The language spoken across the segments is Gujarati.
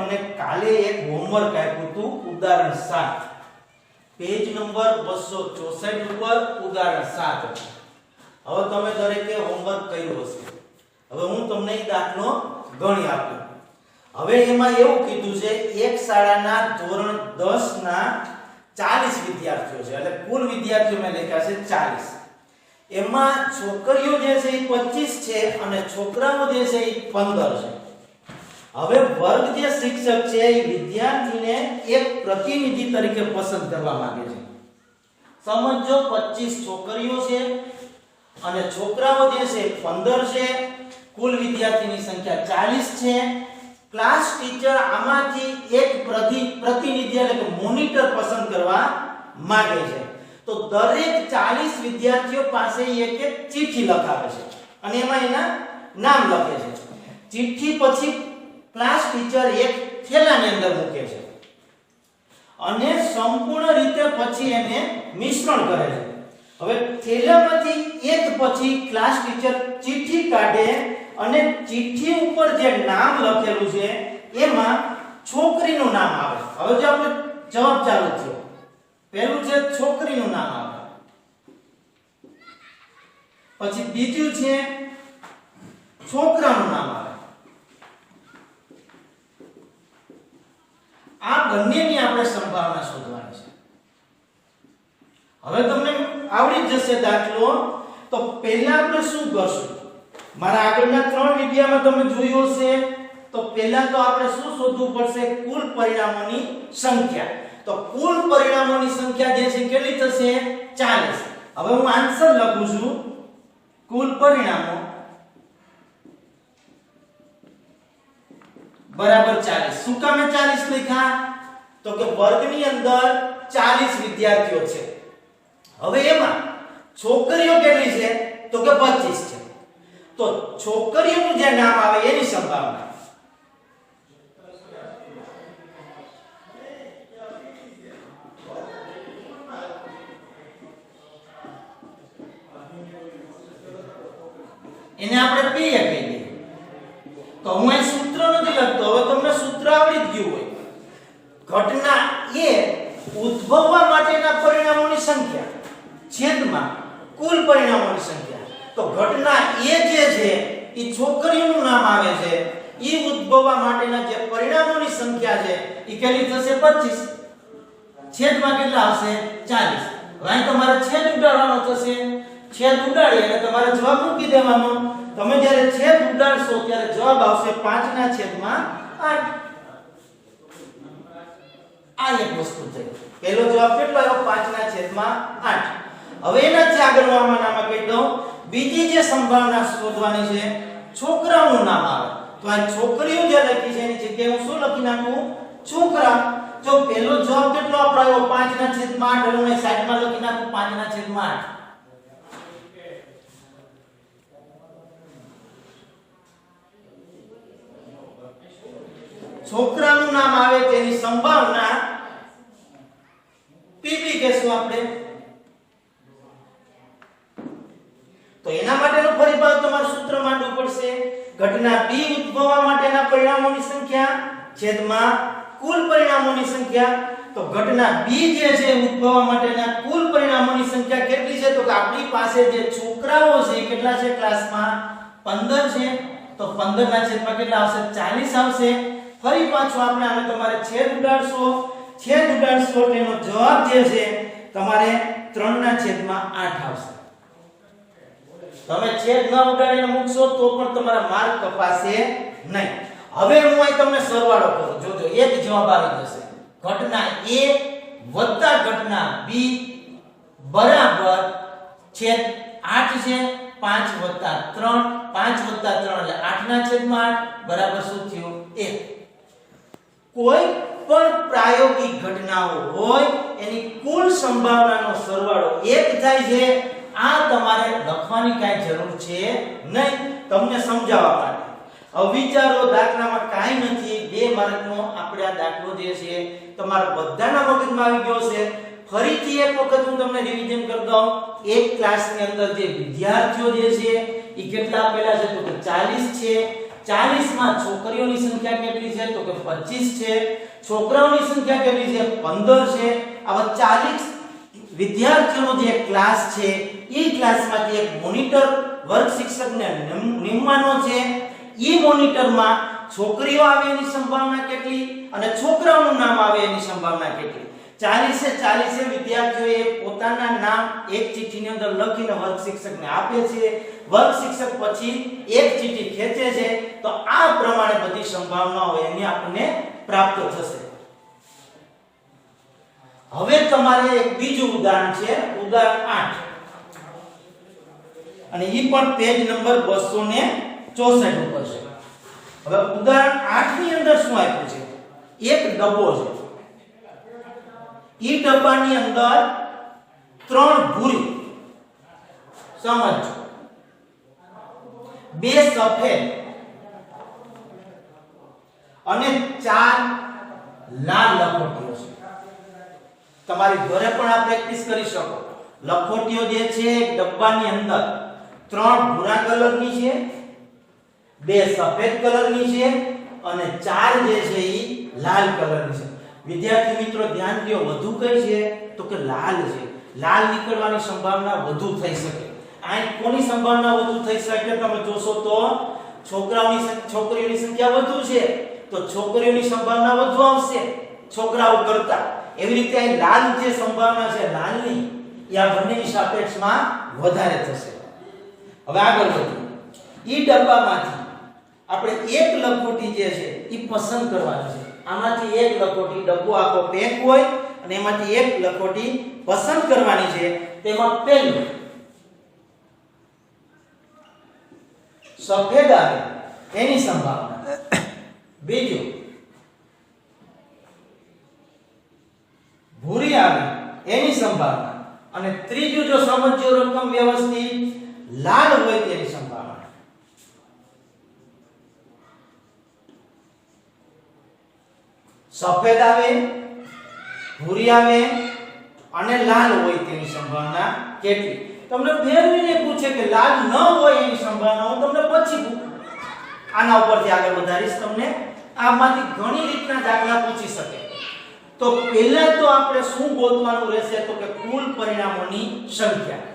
તમને કાલે એક હોમવર્ક આપ્યું હતું ઉદાહરણ 7 પેજ નંબર 264 ઉપર ઉદાહરણ 7 હવે તમે દરેકે હોમવર્ક કર્યું હશે હવે હું તમને એ દાખલો ગણી આપું હવે એમાં એવું કીધું છે એક શાળાના ધોરણ 10 ના 40 વિદ્યાર્થીઓ છે એટલે કુલ વિદ્યાર્થીઓ મેં લખ્યા છે 40 એમાં છોકરીઓ જે છે એ 25 છે અને છોકરાઓ જે છે એ 15 છે હવે વર્ગ જે શિક્ષક છે એ વિદ્યાર્થીને એક પ્રતિનિધિ તરીકે પસંદ કરવા માંગે છે સમજો 25 છોકરીઓ છે અને છોકરાઓ જે છે 15 છે કુલ વિદ્યાર્થીની સંખ્યા 40 છે ક્લાસ ટીચર આમાંથી એક પ્રતિનિધિ એટલે કે મોનિટર પસંદ કરવા માંગે છે તો દરેક 40 વિદ્યાર્થીઓ પાસે એક એક ચિઠ્ઠી લખાવે છે અને એમાં એના નામ લખે છે ચિઠ્ઠી પછી ક્લાસ ટીચર એક થેલાની અંદર મૂકે છે અને સંપૂર્ણ રીતે પછી એને મિશ્રણ કરે છે હવે થેલામાંથી એક પછી ક્લાસ ટીચર ચિઠ્ઠી કાઢે અને ચિઠ્ઠી ઉપર જે નામ લખેલું છે એમાં છોકરીનું નામ આવે હવે જો આપણે જવાબ ચાલુ થયો પહેલું છે છોકરીનું નામ આવે પછી બીજું છે છોકરાનું નામ આવે આ બંનેની આપણે સંભાવના શોધવાની છે હવે તમને આવડી જશે દાખલો તો પહેલા આપણે શું કરશું મારા આગળના 3 વિડિયોમાં તમે જોયું હશે તો પહેલા તો આપણે શું શોધવું પડશે કુલ પરિણામોની સંખ્યા તો કુલ પરિણામોની સંખ્યા જે છે કેટલી થશે 40 હવે હું આન્સર લખું છું કુલ પરિણામો બરાબર 40 શું કામે 40 લખ્યા તો કે વર્ગની અંદર 40 વિદ્યાર્થીઓ છે હવે એમાં છોકરીઓ કેટલી છે તો કે 25 છે તો છોકરીઓનું જે નામ આવે એની સંભાવના એને આપણે P કહી દઈએ તો હું અહીં સૂત્ર નથી લખતો હવે તમને સૂત્ર આવડી જ ગયું હોય ઘટના A ઉદ્ભવવા માટેના પરિણામોની સંખ્યા છેદમાં કુલ પરિણામોની સંખ્યા તો ઘટના A જે છે એ છોકરીઓનું નામ આવે છે એ ઉદ્ભવવા માટેના જે પરિણામોની સંખ્યા છે એ કેટલી થશે 25 છેદમાં કેટલા આવશે 40 હવે અહીં તમારે છેદ ઉડાડવાનો થશે છેદ ઉડાડી અને તમારે જવાબ મૂકી દેવાનો તમે જ્યારે છેદ ઉડાડશો ત્યારે જવાબ આવશે 5 ના છેદમાં 8 આ એક વસ્તુ થઈ પહેલો જવાબ કેટલો આવ્યો 5 ના છેદમાં 8 હવે એનાથી આગળ આમાં કહી દઉં બીજી જે સંભાવના શોધવાની છે છોકરાઓનું નામ આવે તો આ છોકરીઓ જે લખી છે એની જગ્યાએ હું શું લખી નાખું છોકરા જો પહેલો જવાબ કેટલો આપણો આવ્યો 5 ના છેદમાં 8 એટલે હું સાઈડમાં લખી નાખું 5 ના છેદમાં 8 છોકરાનું નામ આવે તેની સંભાવના પીપી કહેશું આપણે તો એના માટેનો ફરી પાછું તમારે સૂત્ર માંડવું પડશે ઘટના B ઉદ્ભવવા માટેના પરિણામોની સંખ્યા છેદમાં કુલ પરિણામોની સંખ્યા તો ઘટના B જે છે ઉદ્ભવવા માટેના કુલ પરિણામોની સંખ્યા કેટલી છે તો કે આપણી પાસે જે છોકરાઓ છે કેટલા છે ક્લાસમાં 15 છે તો 15 ના છેદમાં કેટલા આવશે 40 આવશે ફરી પાછું આપણે આને તમારે છેદ ઉડાડશો તેનો જવાબ જે છે તમારે 3 ના છેદમાં 8 આવશે તમે છેદ ન ઉડાડીને મૂકશો તો પણ તમારા માર્ક કપાશે નહીં હવે હું અહીં તમને સરવાળો કરું જોજો એક જવાબ આવી જશે ઘટના A વત્તા ઘટના B બરાબર છેદ 8 છે 5 વત્તા 3 5 વત્તા 3 એટલે 8 ના છેદમાં 8 બરાબર શું થયું 1 કોઈ પણ પ્રાયોગિક ઘટનાઓ હોય એની કુલ સંભાવનાનો સરવાળો 1 થાય છે આ તમારે લખવાની કાઈ જરૂર છે નહીં તમને સમજાવવા માટે હવે વિચારો દાખલામાં કાઈ નથી 2 માર્કનો આપણે આ દાખલો જે છે તમારા બધાના મગજમાં આવી ગયો છે ફરીથી એક વખત હું તમને રિવિઝન કરી દઉં એક ક્લાસની અંદર જે વિદ્યાર્થીઓ જે છે એ કેટલા આપેલા છે તો 40 છે 40 માં છોકરીઓની સંખ્યા કેટલી છે તો કે 25 છે, છોકરાઓની સંખ્યા કેટલી છે 15 છે. આવા 40 વિદ્યાર્થીઓનો જે ક્લાસ છે એ ક્લાસમાંથી એક મોનિટર વર્ગ શિક્ષકને નિમવાનો છે. એ મોનિટરમાં છોકરીઓ આવે એની સંભાવના કેટલી અને છોકરાઓનું નામ આવે એની સંભાવના કેટલી. 40 વિદ્યાર્થીઓએ પોતાના નામ એક ચિઠ્ઠીની અંદર લખીને વર્ગ શિક્ષકને આપે છે. વર્ગ શિક્ષક પછી એક ચિઠ્ઠી ખેંચે છે. તો આ પ્રમાણે બધી સંભાવનાઓ એની આપણને પ્રાપ્ત થશે. હવે તમારે એક બીજું ઉદાહરણ છે, ઉદાહરણ 8, અને એ પણ પેજ નંબર 264 ઉપર છે. હવે ઉદાહરણ 8 ની અંદર શું આપ્યું છે? એક ડબ્બો છે. ઈ ડબ્બાની અંદર 3 ભૂરી, સમજો, 2 સફેદ અને 4 લાલ લખોટીઓ છે. તમારી ઘરે પણ આ પ્રેક્ટિસ કરી શકો. લખોટીઓ જે છે ડબ્બાની અંદર 3 ભૂરા કલરની છે, 2 સફેદ કલરની છે અને 4 જે છે ઈ લાલ કલરની છે. વિદ્યાર્થી મિત્રો ધ્યાન દો, વધુ કઈ છે તો કે લાલ છે. લાલ નીકળવાની સંભાવના વધુ થઈ શકે. આ કોની સંભાવના વધુ થઈ શકે? તમે જોશો તો છોકરીઓની સંખ્યા વધુ છે તો છોકરીઓની સંભાવના વધુ આવશે છોકરાઓ કરતા. એવી રીતે આ લાલ જે સંભાવના છે લાલની, એ આ બંનેની સાપેક્ષમાં વધારે થશે. હવે આગળ વધીએ. ઈ ડબ્બામાંથી આપણે એક લખોટી જે છે એ પસંદ કરવાની છે. આમાંથી એક લખોટી, ડબ્બો આખો પેક હોય અને એમાંથી એક લખોટી પસંદ કરવાની છે. તેમાં પહેલું સફેદ આવે એની સંભાવના, બીજું ભૂરી આવે એની સંભાવના અને ત્રીજું જો સમજ્યો રકમ વ્યવસ્થિત લાલ હોય તેની સંભાવના. સફેદ આવે, ભૂરી આવે અને લાલ હોય તેની સંભાવના કેટલી? તમને ફેરવીને પૂછે કે લાલ ન હોય એની સંભાવના, હું તમને પછી આના ઉપરથી આગળ વધારીશ. તમને આમાંથી ઘણી રીતના દાખલા પૂછી શકે. તો પહેલા તો આપણે શું ગોતવાનું રહેશે તો કે કુલ પરિણામોની સંખ્યા.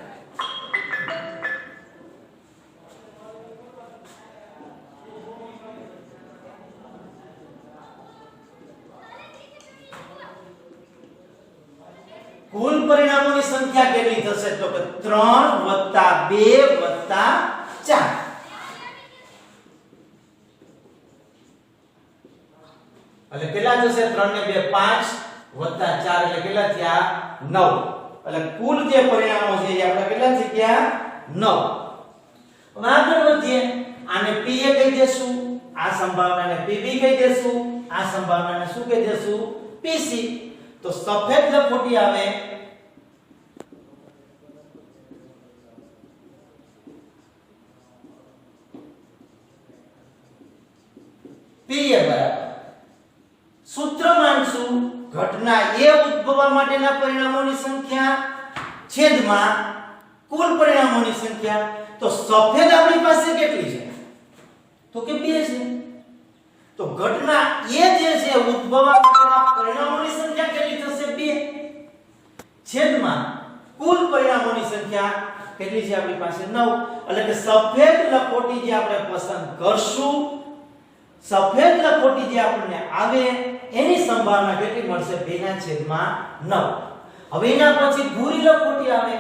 કુલ પરિણામોની સંખ્યા કેટલી થશે તો કે 3 + 2 + 4. એટલે કેટલા થશે? 3 ને 2 5 + 4 એટલે કેટલા થયા? 9. એટલે કુલ જે પરિણામો છે એ આપણે કેટલા થઈ ગયા? 9. હવે આગળ વધીએ. આને P એ કહી દેશું, આ સંભાવનાને PB કહી દેશું, આ સંભાવનાને શું કહી દેશું? PC. તો સફેદ લખોટી આવે P એ બરાબર સૂત્ર માનશું ઘટના A ઉદ્ભવવા માટેના પરિણામોની સંખ્યા છેદમાં કુલ પરિણામોની સંખ્યા. તો સફેદ આપણી પાસે કેટલી છે તો કે 2 છે. તો ઘટના A જે છે ઉદ્ભવવા માટેના પરિણામોની સંખ્યા કેટલી થશે? 2 છેદમાં કુલ પરિણામોની સંખ્યા કેટલી છે આપણી પાસે? 9. એટલે કે સફેદ લખોટી જે આપણે પસંદ કરશું, સફેદ લખોટી જે આપણને આવે એની સંભાવના કેટલી મળશે? 2/9. હવે એના પછી ભૂરી લખોટી આવે.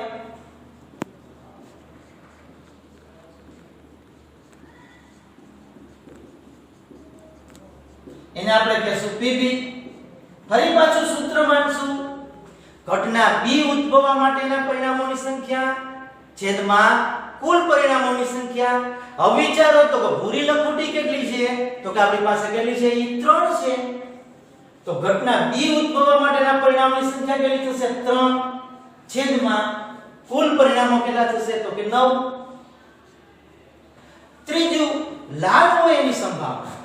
એને આપણે કહેશું PB. ફરી પાછું સૂત્ર માનશું ઘટના B ઉદ્ભવવા માટેના પરિણામોની સંખ્યા છેદમાં કુલ પરિણામોની સંખ્યા. હવે વિચારો તો કે ભૂરી લખોટી કેટલી છે તો કે આપણી પાસે કેટલી છે? ઈ 3 છે. તો ઘટના B ઉદ્ભવવા માટેના પરિણામોની સંખ્યા કેટલી થશે? 3 છેદમાં કુલ પરિણામો કેટલા થશે તો કે 9. ત્રીજું લાલ હોય એની સંભાવના.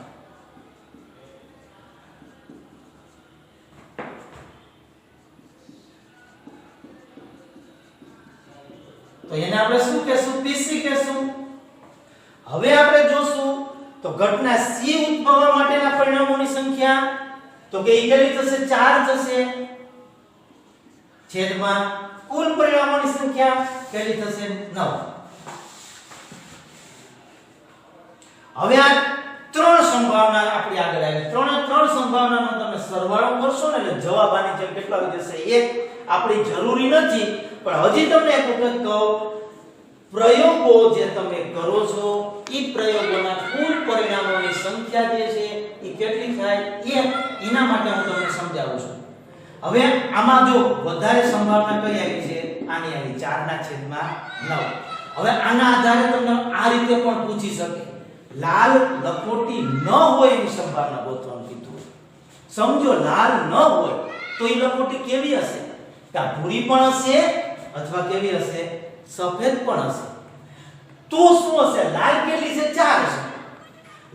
તો એને આપણે શું કહેશું? PC કહેશું. હવે આપણે જોશું તો ઘટના C ઉદ્ભવવા માટેના પરિણામોની સંખ્યા તો કે ઈ કેટલી થશે 4 થશે છેદમાં કુલ પરિણામોની સંખ્યા કેટલી થશે 9. હવે આ ત્રણ સંભાવના આપણી આગળ આવી. ત્રણ સંભાવનાનો તમે સરવાળો કરશો ને એટલે જવાબ આની જેમ કેટલા આવી જશે? 1. આપણી જરૂરી નથી પણ હજી તમને એક વખત કહું, પ્રયોગો જે તમે કરો છો ઈ પ્રયોગોના કુલ પરિણામોની સંખ્યા જે છે ઈ કેટલી થાય? 1. એના માટે હું તમને સમજાવું છું. હવે આમાં જો વધારે સંભાવના કઈ આવી છે? આની આવી 4/9. હવે આના આધારે તમને આ રીતે પણ પૂછી શકે, લાલ લખોટી ન હોય એની સંભાવના ગોતવાનું કીધું. સમજો લાલ ન હોય તો એ લખોટી કેવી હશે? કા ભૂરી પણ હશે અથવા કેવી હશે? સફેદ પણ હશે. તો શું હશે? લાલ કેટલી છે? 4 છે.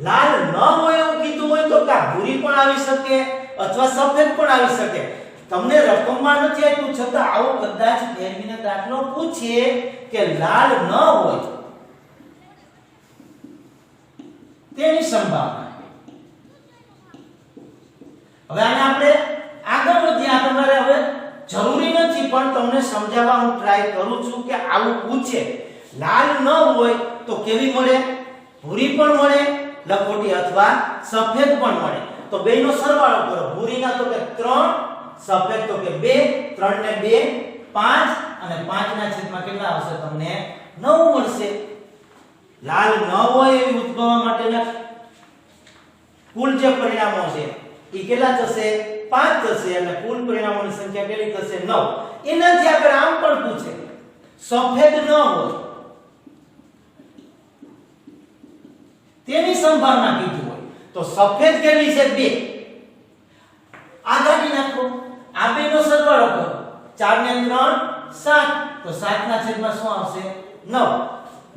લાલ ન હોય એવું કીધું હોય તો કા ભૂરી પણ આવી શકે અથવા સફેદ પણ આવી શકે. તમને રકમમાં નથી આપ્યું છતાં આવો કદાચ ફેરવીને દાખલો પૂછે કે લાલ ન હોય તેની સંભાવના. હવે આને આપણે આગળ વધીએ. આ તમારે હવે જરૂરી નથી પણ તમને સમજાવવા હું ટ્રાય કરું છું કે આવું પૂછે. લાલ ન હોય તો કેવી મળે? ભૂરી પણ મળે લખોટી અથવા સફેદ પણ મળે. તો બેયનો સરવાળો કરો. ભૂરીના તો કે 3, સફેદ તો કે 2, 3 ને 2 5 અને 5/7 કેટલા આવશે? તમને 9 મળશે. લાલ ન હોય એવી ઉદ્ભવવા માટેના કુલ જે પરિણામો છે એ કેટલા થશે? 5 થશે અને કુલ પરિણામોની સંખ્યા કેટલી થશે? 9. એનાથી આગળ આમ પણ પૂછે, સફેદ ન હોય તેની સંભાવના કીધું હોય તો સફેદ કેટલી છે? 2. આ કાઢી નાખો. આ બેનો સરવાળો કરો. 4 ને 3 7. તો 7/9 શું આવશે? 9.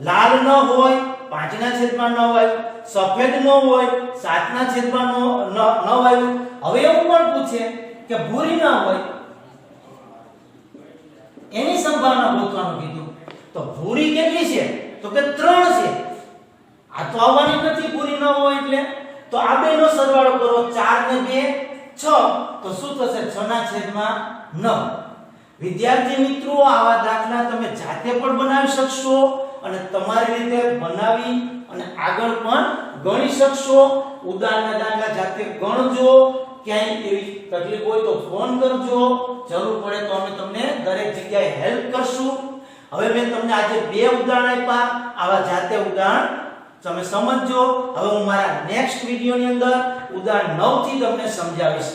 લાલ ન હોય 5/9 આવ્યું, સફેદ ન હોય 7/9 આવ્યું. હવે એવું પણ પૂછે કે ભૂરી ન હોય એની સંભાવના ગોતવાનું કીધું. તો ભૂરી કેટલી છે? તો કે 3 છે. આ તો આવવાની નથી ભૂરી ન હોય એટલે. તો આ બેનો સરવાળો કરો. 4 ને 2 6. તો શું થશે? 6/9. વિદ્યાર્થી મિત્રો, આવા દાખલા તમે જાતે પણ બનાવી શકશો અને તમારી રીતે બનાવી અને આગળ પણ ગણી શકશો. ઉદાહરણના દાખલા જાતે ગણજો. ક્યાંય એવી તકલીફ હોય તો ફોન કરજો. જરૂર પડે તો અમે તમને દરેક જગ્યાએ હેલ્પ કરશું. હવે મેં તમને આજે 2 ઉદાહરણ આપ્યા. આવા જાતે ઉદાહરણ તમે સમજજો. હવે હું મારા નેક્સ્ટ વિડિયોની અંદર ઉદાહરણ 9 થી તમને સમજાવીશ.